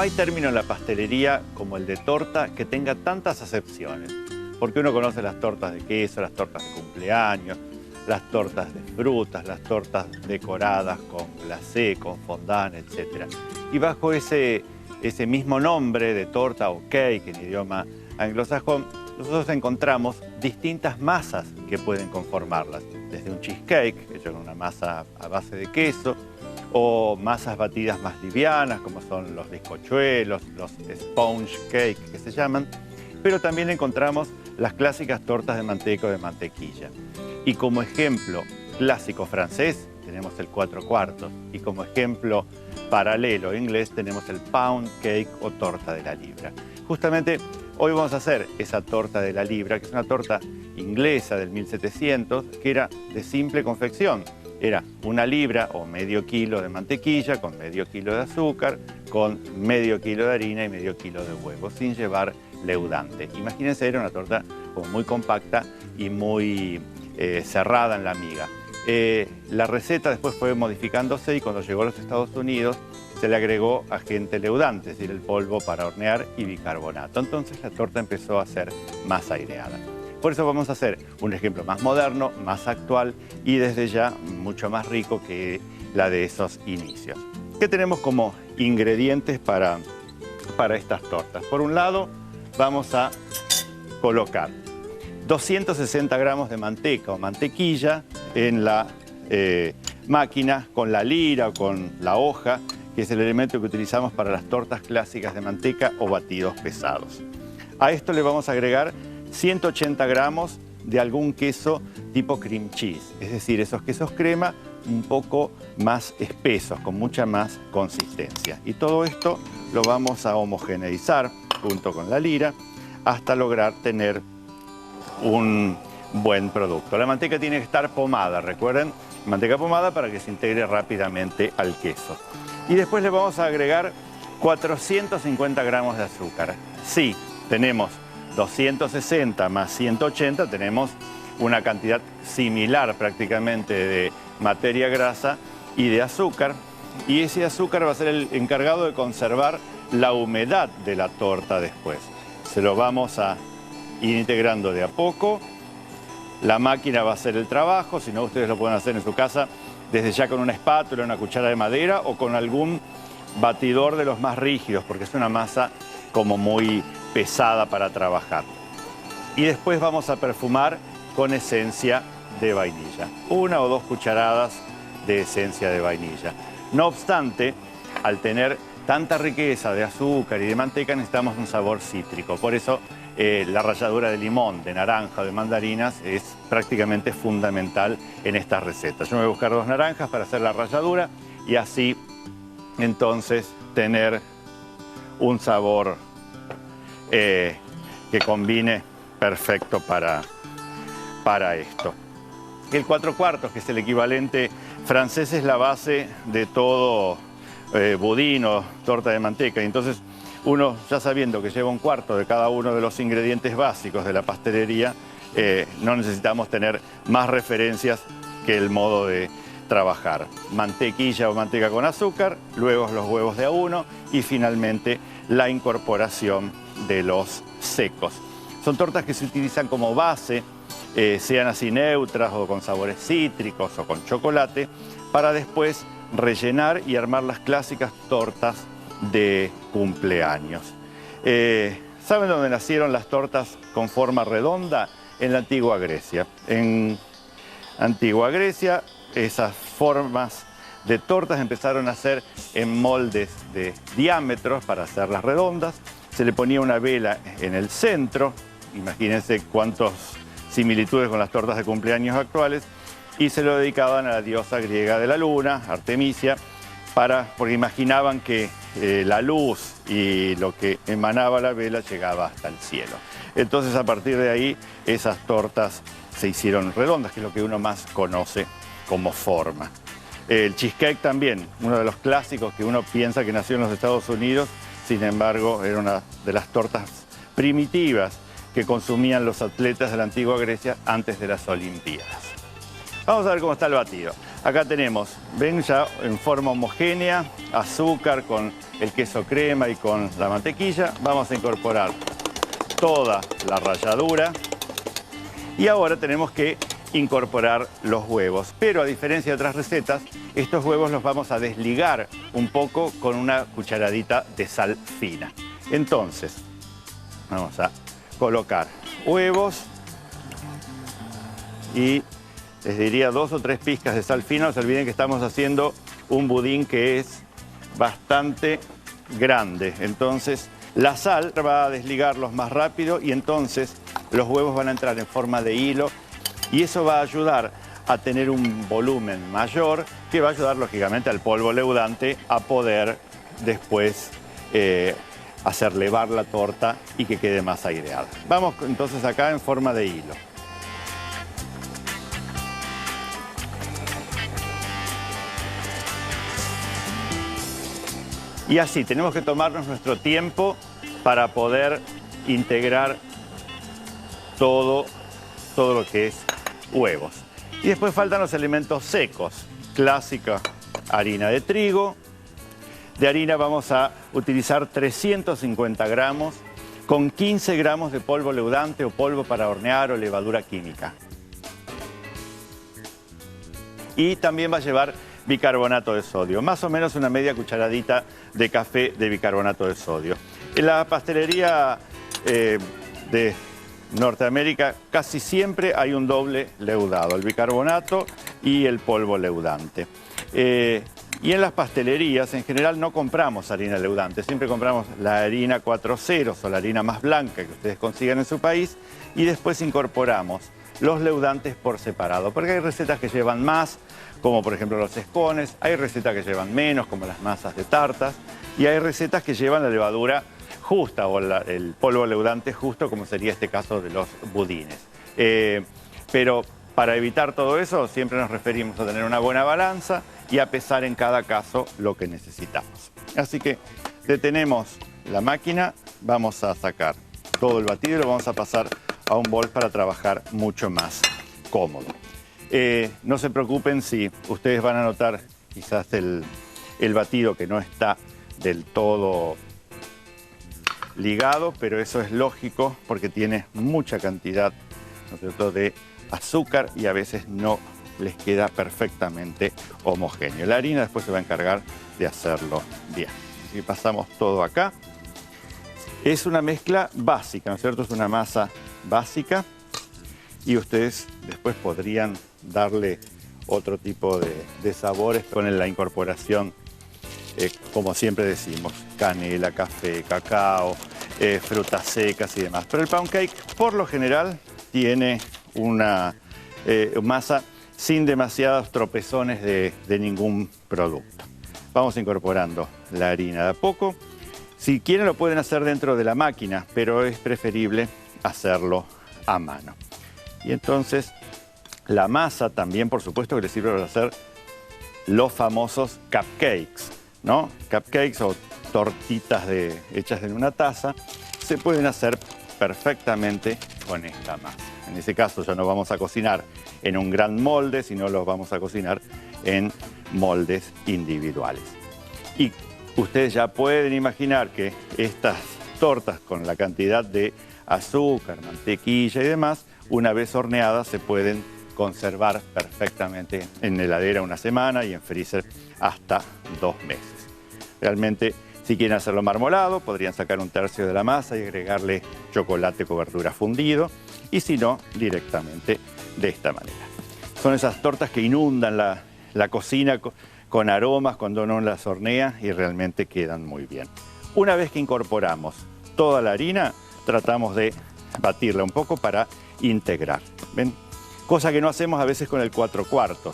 No hay término en la pastelería como el de torta que tenga tantas acepciones, porque uno conoce las tortas de queso, las tortas de cumpleaños, las tortas de frutas, las tortas decoradas con glacé, con fondant, etc. Y bajo ese mismo nombre de torta o cake en idioma anglosajón, nosotros encontramos distintas masas que pueden conformarlas, desde un cheesecake, hecho con una masa a base de queso, o masas batidas más livianas, como son los bizcochuelos, los sponge cake que se llaman, pero también encontramos las clásicas tortas de manteca o de mantequilla. Y como ejemplo clásico francés tenemos el 4/4, y como ejemplo paralelo inglés tenemos el pound cake o torta de la libra. Justamente hoy vamos a hacer esa torta de la libra, que es una torta inglesa del 1700, que era de simple confección. Era 1 libra o medio kilo de mantequilla con medio kilo de azúcar, con medio kilo de harina y medio kilo de huevo, sin llevar leudante. Imagínense, era una torta como muy compacta y muy cerrada en la miga. La receta después fue modificándose y cuando llegó a los Estados Unidos se le agregó agente leudante, es decir, el polvo para hornear y bicarbonato. Entonces la torta empezó a ser más aireada. Por eso vamos a hacer un ejemplo más moderno, más actual y desde ya mucho más rico que la de esos inicios. ¿Qué tenemos como ingredientes para estas tortas? Por un lado, vamos a colocar 260 gramos de manteca o mantequilla en la máquina con la lira o con la hoja, que es el elemento que utilizamos para las tortas clásicas de manteca o batidos pesados. A esto le vamos a agregar 180 gramos de algún queso tipo cream cheese, es decir, esos quesos crema un poco más espesos, con mucha más consistencia. Y todo esto lo vamos a homogeneizar junto con la lira hasta lograr tener un buen producto. La manteca tiene que estar pomada, recuerden, manteca pomada para que se integre rápidamente al queso. Y después le vamos a agregar 450 gramos de azúcar. Sí, tenemos 260 más 180, tenemos una cantidad similar prácticamente de materia grasa y de azúcar, y ese azúcar va a ser el encargado de conservar la humedad de la torta después. Se lo vamos a ir integrando de a poco. La máquina va a hacer el trabajo, si no ustedes lo pueden hacer en su casa desde ya con una espátula, una cuchara de madera o con algún batidor de los más rígidos, porque es una masa como muy pesada para trabajar. Y después vamos a perfumar con esencia de vainilla. 1 o 2 cucharadas de esencia de vainilla. No obstante, al tener tanta riqueza de azúcar y de manteca necesitamos un sabor cítrico. Por eso la ralladura de limón, de naranja o de mandarinas es prácticamente fundamental en estas recetas. Yo me voy a buscar 2 naranjas para hacer la ralladura y así entonces tener un sabor que combine perfecto para esto. El 4/4, que es el equivalente francés, es la base de todo budín o torta de manteca. Y entonces uno, ya sabiendo que lleva 1/4 de cada uno de los ingredientes básicos de la pastelería, no necesitamos tener más referencias que el modo de trabajar. Mantequilla o manteca con azúcar, luego los huevos de a 1 y finalmente la incorporación de los secos. Son tortas que se utilizan como base, sean así neutras o con sabores cítricos o con chocolate, para después rellenar y armar las clásicas tortas de cumpleaños. ¿Saben dónde nacieron las tortas con forma redonda? En la antigua Grecia. En antigua Grecia esas formas de tortas empezaron a hacer en moldes de diámetros para hacerlas redondas. Se le ponía una vela en el centro, imagínense cuántas similitudes con las tortas de cumpleaños actuales, y se lo dedicaban a la diosa griega de la luna, Artemisia, porque imaginaban que la luz y lo que emanaba la vela llegaba hasta el cielo. Entonces a partir de ahí esas tortas se hicieron redondas, que es lo que uno más conoce como forma. El cheesecake también, uno de los clásicos que uno piensa que nació en los Estados Unidos, sin embargo era una de las tortas primitivas que consumían los atletas de la antigua Grecia antes de las Olimpiadas. Vamos a ver cómo está el batido. Acá tenemos, ven ya en forma homogénea, azúcar con el queso crema y con la mantequilla. Vamos a incorporar toda la ralladura y ahora tenemos que incorporar los huevos. Pero a diferencia de otras recetas, estos huevos los vamos a desligar un poco con una cucharadita de sal fina. Entonces, vamos a colocar huevos y les diría 2 o 3 pizcas de sal fina. No se olviden que estamos haciendo un budín que es bastante grande. Entonces la sal va a desligarlos más rápido y entonces los huevos van a entrar en forma de hilo y eso va a ayudar a tener un volumen mayor que va a ayudar lógicamente al polvo leudante a poder después hacer levar la torta y que quede más aireada. Vamos entonces acá en forma de hilo. Y así, tenemos que tomarnos nuestro tiempo para poder integrar todo lo que es huevos. Y después faltan los elementos secos. Clásica harina de trigo. De harina vamos a utilizar 350 gramos con 15 gramos de polvo leudante o polvo para hornear o levadura química. Y también va a llevar bicarbonato de sodio, más o menos una media cucharadita de café de bicarbonato de sodio. En la pastelería de Norteamérica casi siempre hay un doble leudado, el bicarbonato y el polvo leudante. Y en las pastelerías en general no compramos harina leudante, siempre compramos la harina 4 ceros o la harina más blanca que ustedes consigan en su país y después incorporamos los leudantes por separado, porque hay recetas que llevan más, como por ejemplo los escones, hay recetas que llevan menos, como las masas de tartas, y hay recetas que llevan la levadura justa o el polvo leudante justo, como sería este caso de los budines. Pero para evitar todo eso, siempre nos referimos a tener una buena balanza y a pesar en cada caso lo que necesitamos. Así que detenemos la máquina, vamos a sacar todo el batido y lo vamos a pasar a un bol para trabajar mucho más cómodo. No se preocupen si ustedes van a notar quizás el batido que no está del todo ligado, pero eso es lógico porque tiene mucha cantidad, ¿no es cierto?, de azúcar y a veces no les queda perfectamente homogéneo. La harina después se va a encargar de hacerlo bien. Y pasamos todo acá. Es una mezcla básica, ¿no es cierto? Es una masa básica y ustedes después podrían darle otro tipo de sabores con la incorporación, como siempre decimos, canela, café, cacao, frutas secas y demás. Pero el pound cake por lo general tiene una masa sin demasiados tropezones de ningún producto. Vamos incorporando la harina de a poco. Si quieren lo pueden hacer dentro de la máquina, pero es preferible hacerlo a mano. Y entonces la masa también, por supuesto, que les sirve para hacer los famosos cupcakes, ¿no? Cupcakes o tortitas hechas en una taza se pueden hacer perfectamente con esta masa. En ese caso ya no vamos a cocinar en un gran molde, sino los vamos a cocinar en moldes individuales. Y ustedes ya pueden imaginar que estas tortas con la cantidad de azúcar, mantequilla y demás, una vez horneadas se pueden conservar perfectamente en heladera una semana y en freezer hasta 2 meses. Realmente, si quieren hacerlo marmolado, podrían sacar 1/3 de la masa y agregarle chocolate cobertura fundido, y si no, directamente de esta manera. Son esas tortas que inundan la cocina con aromas cuando uno las hornea y realmente quedan muy bien. Una vez que incorporamos toda la harina, tratamos de batirla un poco para integrar. ¿Ven? Cosa que no hacemos a veces con el 4/4,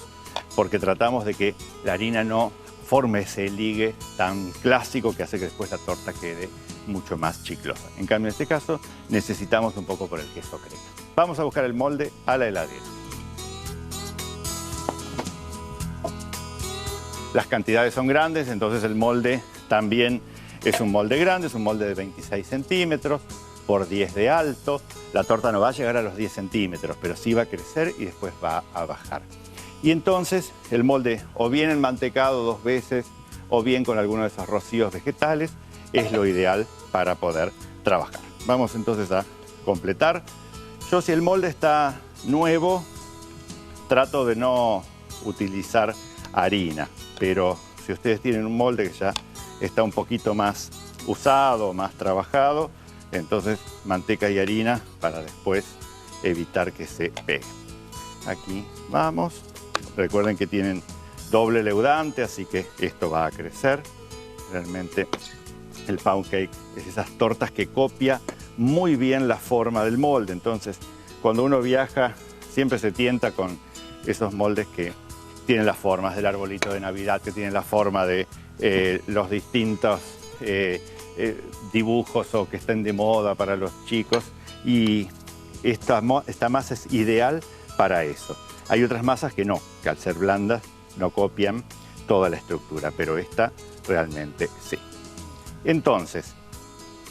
porque tratamos de que la harina no forme ese ligue tan clásico que hace que después la torta quede mucho más chiclosa. En cambio, en este caso, necesitamos un poco por el queso crema. Vamos a buscar el molde a la heladera. Las cantidades son grandes, entonces el molde también es un molde grande, es un molde de 26 centímetros por 10 de alto. La torta no va a llegar a los 10 centímetros, pero sí va a crecer y después va a bajar. Y entonces el molde, o bien enmantecado 2 veces, o bien con alguno de esos rocíos vegetales, es lo ideal para poder trabajar. Vamos entonces a completar. Yo, si el molde está nuevo, trato de no utilizar harina, pero si ustedes tienen un molde que ya está un poquito más usado, más trabajado, entonces manteca y harina para después evitar que se pegue. Aquí vamos. Recuerden que tienen doble leudante, así que esto va a crecer. Realmente el pound cake es esas tortas que copia muy bien la forma del molde. Entonces, cuando uno viaja, siempre se tienta con esos moldes que tienen las formas del arbolito de Navidad, que tienen la forma de los distintos dibujos o que estén de moda para los chicos. Y esta masa es ideal para eso. Hay otras masas que no, que al ser blandas no copian toda la estructura, pero esta realmente sí. Entonces,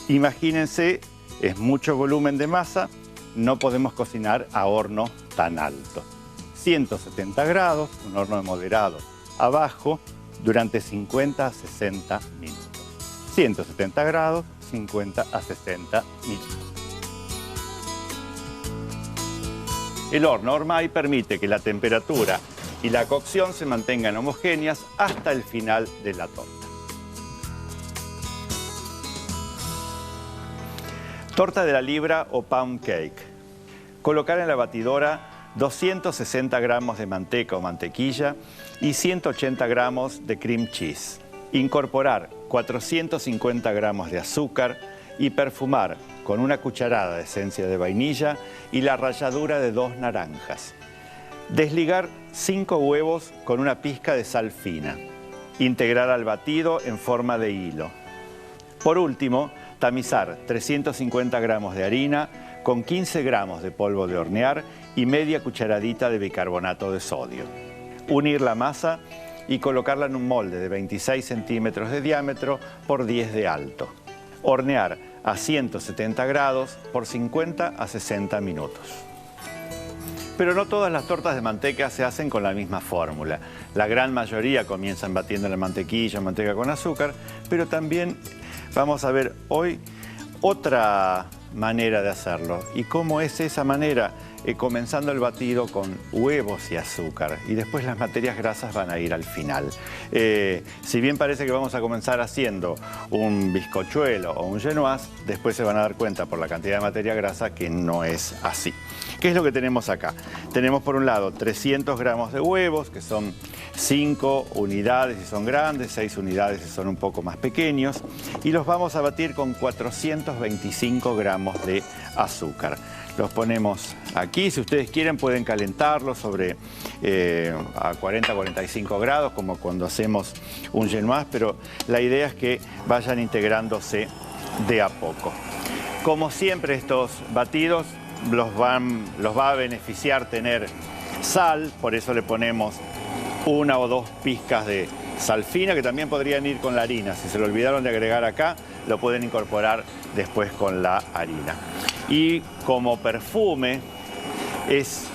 imagínense, es mucho volumen de masa, no podemos cocinar a horno tan alto. 170 grados, un horno moderado abajo, durante 50 a 60 minutos. 170 grados, 50 a 60 minutos. El horno Ormay permite que la temperatura y la cocción se mantengan homogéneas hasta el final de la torta. Torta de la libra o pound cake. Colocar en la batidora 260 gramos de manteca o mantequilla y 180 gramos de cream cheese. Incorporar 450 gramos de azúcar y perfumar con una cucharada de esencia de vainilla y la ralladura de 2 naranjas. Desligar 5 huevos con una pizca de sal fina. Integrar al batido en forma de hilo. Por último, tamizar 350 gramos de harina con 15 gramos de polvo de hornear y media cucharadita de bicarbonato de sodio. Unir la masa y colocarla en un molde de 26 centímetros de diámetro por 10 de alto. Hornear a 170 grados por 50 a 60 minutos. Pero no todas las tortas de manteca se hacen con la misma fórmula. La gran mayoría comienzan batiendo la mantequilla, manteca con azúcar, pero también vamos a ver hoy otra manera de hacerlo. ¿Y cómo es esa manera? Comenzando el batido con huevos y azúcar, y después las materias grasas van a ir al final. Si bien parece que vamos a comenzar haciendo un bizcochuelo o un genoise, después se van a dar cuenta por la cantidad de materia grasa que no es así. ¿Qué es lo que tenemos acá? Tenemos por un lado 300 gramos de huevos, que son 5 unidades si son grandes, 6 unidades si son un poco más pequeños, y los vamos a batir con 425 gramos de azúcar. Los ponemos aquí, si ustedes quieren pueden calentarlos sobre a 40-45 grados, como cuando hacemos un genoise, pero la idea es que vayan integrándose de a poco. Como siempre, estos batidos los va a beneficiar tener sal, por eso le ponemos 1 o 2 pizcas de sal fina, que también podrían ir con la harina. Si se lo olvidaron de agregar acá, lo pueden incorporar después con la harina. Y como perfume es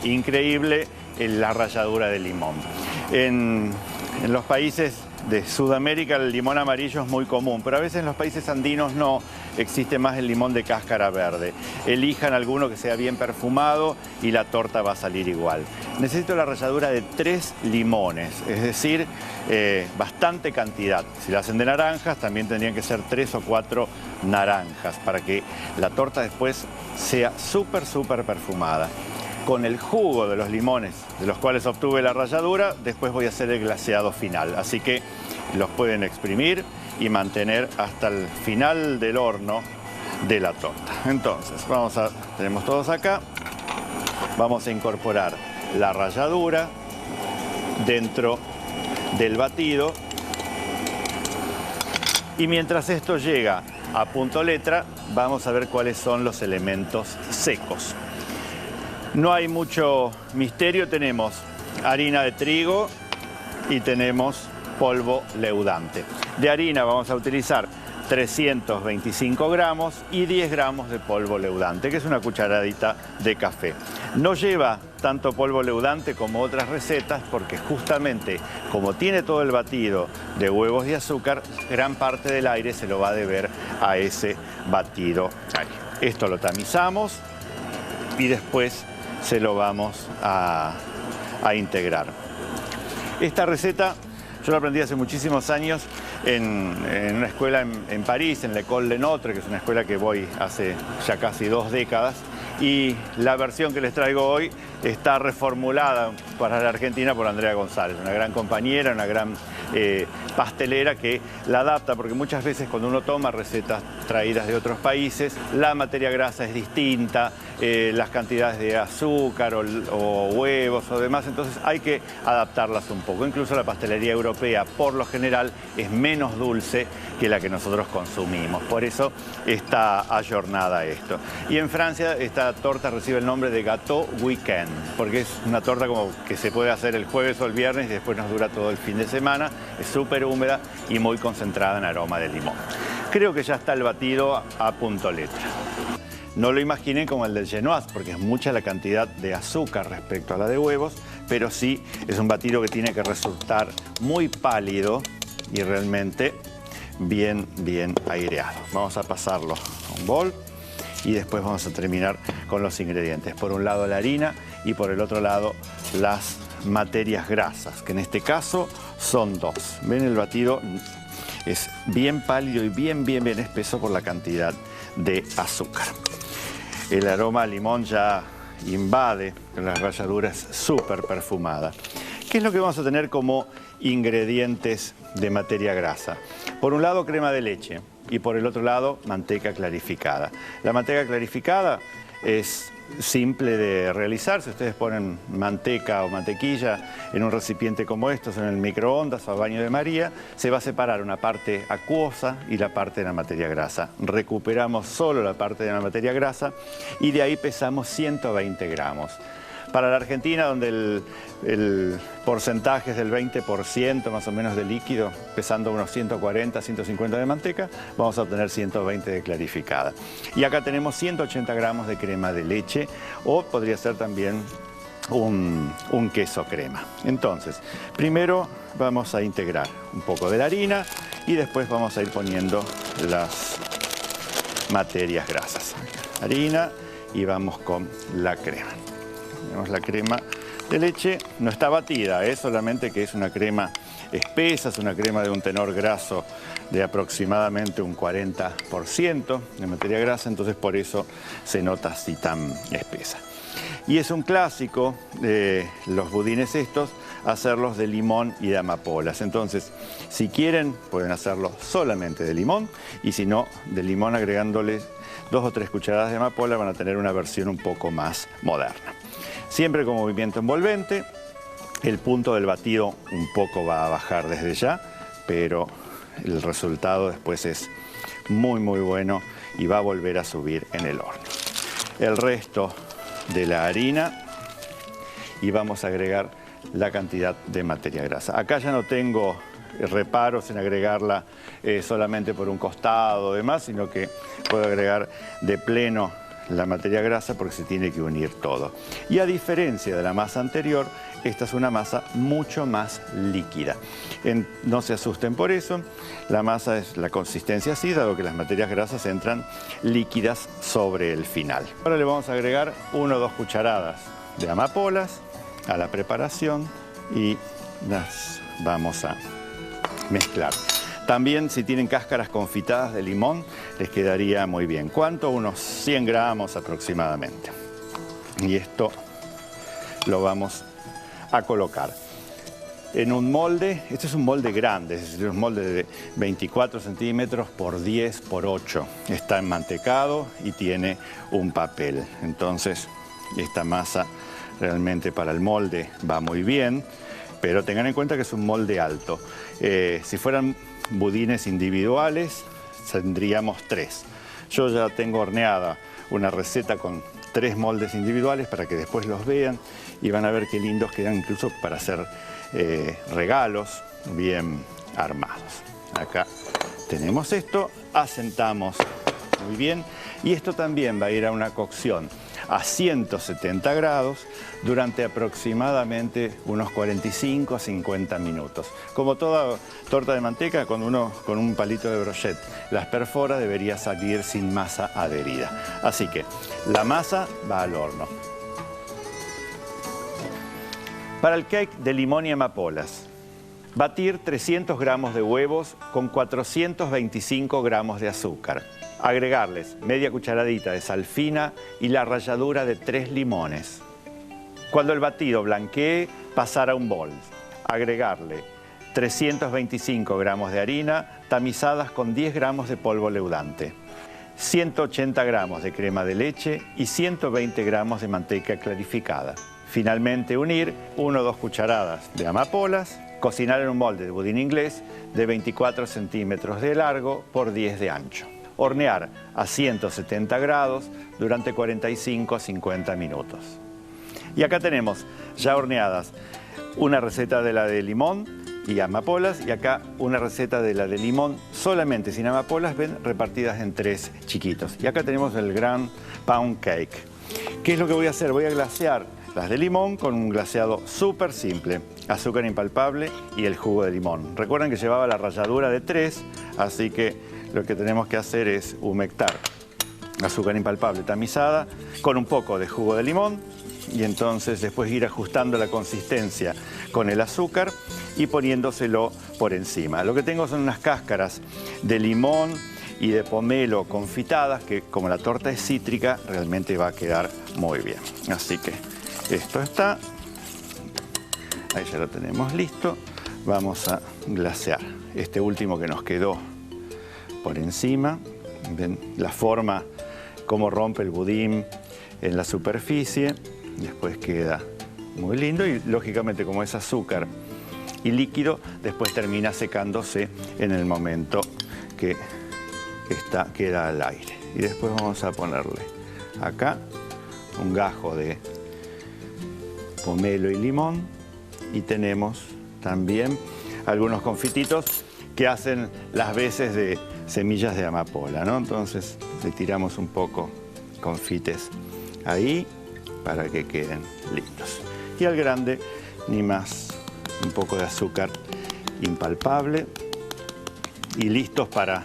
increíble la ralladura de limón. En los países de Sudamérica el limón amarillo es muy común, pero a veces en los países andinos no, existe más el limón de cáscara verde. Elijan alguno que sea bien perfumado y la torta va a salir igual. Necesito la ralladura de 3 limones, es decir, bastante cantidad. Si la hacen de naranjas, también tendrían que ser 3 o 4 naranjas para que la torta después sea súper perfumada. Con el jugo de los limones, de los cuales obtuve la ralladura, después voy a hacer el glaseado final. Así que los pueden exprimir y mantener hasta el final del horno de la torta. Entonces, tenemos todos acá. Vamos a incorporar la ralladura dentro del batido. Y mientras esto llega a punto letra, vamos a ver cuáles son los elementos secos. No hay mucho misterio, tenemos harina de trigo y tenemos polvo leudante. De harina vamos a utilizar 325 gramos y 10 gramos de polvo leudante, que es una cucharadita de café. No lleva tanto polvo leudante como otras recetas porque justamente como tiene todo el batido de huevos y azúcar, gran parte del aire se lo va a deber a ese batido. Esto lo tamizamos y después se lo vamos a integrar. Esta receta yo la aprendí hace muchísimos años en una escuela en París, en l'École des Nôtres, que es una escuela que voy hace ya casi 2 décadas. Y la versión que les traigo hoy está reformulada para la Argentina por Andrea González, una gran compañera, una gran pastelera que la adapta, porque muchas veces cuando uno toma recetas traídas de otros países, la materia grasa es distinta, las cantidades de azúcar o huevos o demás, entonces hay que adaptarlas un poco. Incluso la pastelería europea, por lo general, es menos dulce que la que nosotros consumimos. Por eso está ayornada esto. Y en Francia esta torta recibe el nombre de gâteau week-end, porque es una torta como que se puede hacer el jueves o el viernes y después nos dura todo el fin de semana. Es súper húmeda y muy concentrada en aroma de limón. Creo que ya está el batido a punto letra. No lo imaginen como el del Genoise, porque es mucha la cantidad de azúcar respecto a la de huevos, pero sí es un batido que tiene que resultar muy pálido y realmente bien aireado. Vamos a pasarlo a un bol y después vamos a terminar con los ingredientes. Por un lado la harina y por el otro lado las materias grasas, que en este caso son 2. ¿Ven? El batido es bien pálido y bien espeso por la cantidad de azúcar. El aroma a limón ya invade las ralladuras súper perfumada. ¿Qué es lo que vamos a tener como ingredientes de materia grasa? Por un lado crema de leche y por el otro lado manteca clarificada. La manteca clarificada es simple de realizar. Si ustedes ponen manteca o mantequilla en un recipiente como estos, en el microondas o a baño de María, se va a separar una parte acuosa y la parte de la materia grasa. Recuperamos solo la parte de la materia grasa y de ahí pesamos 120 gramos. Para la Argentina, donde el porcentaje es del 20% más o menos de líquido, pesando unos 140, 150 de manteca, vamos a obtener 120 de clarificada. Y acá tenemos 180 gramos de crema de leche, o podría ser también un queso crema. Entonces, primero vamos a integrar un poco de la harina y después vamos a ir poniendo las materias grasas. Harina y vamos con la crema. Tenemos la crema de leche, no está batida, solamente que es una crema espesa, es una crema de un tenor graso de aproximadamente un 40% de materia grasa, entonces por eso se nota así tan espesa. Y es un clásico de los budines estos, hacerlos de limón y de amapolas. Entonces, si quieren, pueden hacerlo solamente de limón, y si no, de limón agregándoles 2 o 3 cucharadas de amapola, van a tener una versión un poco más moderna. Siempre con movimiento envolvente, el punto del batido un poco va a bajar desde ya, pero el resultado después es muy bueno y va a volver a subir en el horno. El resto de la harina y vamos a agregar la cantidad de materia grasa. Acá ya no tengo reparos en agregarla solamente por un costado o demás, sino que puedo agregar de pleno la materia grasa porque se tiene que unir todo. Y a diferencia de la masa anterior, esta es una masa mucho más líquida. No se asusten por eso, la masa es la consistencia así, dado que las materias grasas entran líquidas sobre el final. Ahora le vamos a agregar 1 o 2 cucharadas de amapolas a la preparación y las vamos a mezclar. También si tienen cáscaras confitadas de limón les quedaría muy bien. ¿Cuánto? Unos 100 gramos aproximadamente. Y esto lo vamos a colocar en un molde. Este es un molde grande, es decir, un molde de 24 centímetros por 10 por 8. Está enmantecado y tiene un papel. Entonces esta masa realmente para el molde va muy bien, pero tengan en cuenta que es un molde alto. Si fueran budines individuales tendríamos 3. Yo ya tengo horneada una receta con 3 moldes individuales para que después los vean y van a ver qué lindos quedan, incluso para hacer regalos bien armados. Acá tenemos esto, asentamos muy bien y esto también va a ir a una cocción a 170 grados durante aproximadamente unos 45 a 50 minutos. Como toda torta de manteca, cuando uno con un palito de brochette las perfora, debería salir sin masa adherida. Así que la masa va al horno. Para el cake de limón y amapolas, batir 300 gramos de huevos con 425 gramos de azúcar. Agregarles media cucharadita de sal fina y la ralladura de 3 limones. Cuando el batido blanquee, pasar a un bol. Agregarle 325 gramos de harina tamizadas con 10 gramos de polvo leudante, 180 gramos de crema de leche y 120 gramos de manteca clarificada. Finalmente unir 1 o 2 cucharadas de amapolas. Cocinar en un molde de budín inglés de 24 centímetros de largo por 10 de ancho. Hornear a 170 grados durante 45 a 50 minutos. Y acá tenemos ya horneadas una receta de la de limón y amapolas y acá una receta de la de limón solamente sin amapolas, ven, repartidas en 3 chiquitos. Y acá tenemos el gran pound cake. ¿Qué es lo que voy a hacer? Voy a glasear las de limón con un glaseado súper simple, azúcar impalpable y el jugo de limón. Recuerden que llevaba la ralladura de 3, así que lo que tenemos que hacer es humectar azúcar impalpable tamizada con un poco de jugo de limón y entonces después ir ajustando la consistencia con el azúcar y poniéndoselo por encima. Lo que tengo son unas cáscaras de limón y de pomelo confitadas que, como la torta es cítrica, realmente va a quedar muy bien. Así que esto está, ahí ya lo tenemos listo. Vamos a glasear este último que nos quedó por encima. Ven la forma, cómo rompe el budín en la superficie. Después queda muy lindo y lógicamente como es azúcar y líquido, después termina secándose en el momento que queda al aire. Y después vamos a ponerle acá un gajo de pomelo y limón y tenemos también algunos confititos que hacen las veces de semillas de amapola, ¿no? Entonces le tiramos un poco confites ahí para que queden lindos. Y al grande, ni más, un poco de azúcar impalpable y listos para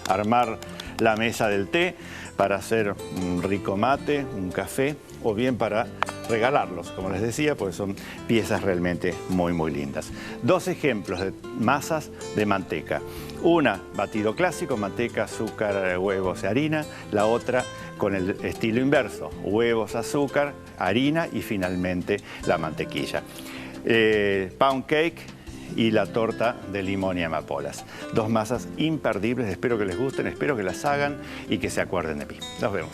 armar la mesa del té, para hacer un rico mate, un café o bien para regalarlos, como les decía, pues son piezas realmente muy muy lindas. 2 ejemplos de masas de manteca. Una, batido clásico, manteca, azúcar, huevos y harina. La otra con el estilo inverso, huevos, azúcar, harina y finalmente la mantequilla. Pound cake y la torta de limón y amapolas. 2 masas imperdibles, espero que les gusten, espero que las hagan y que se acuerden de mí. Nos vemos.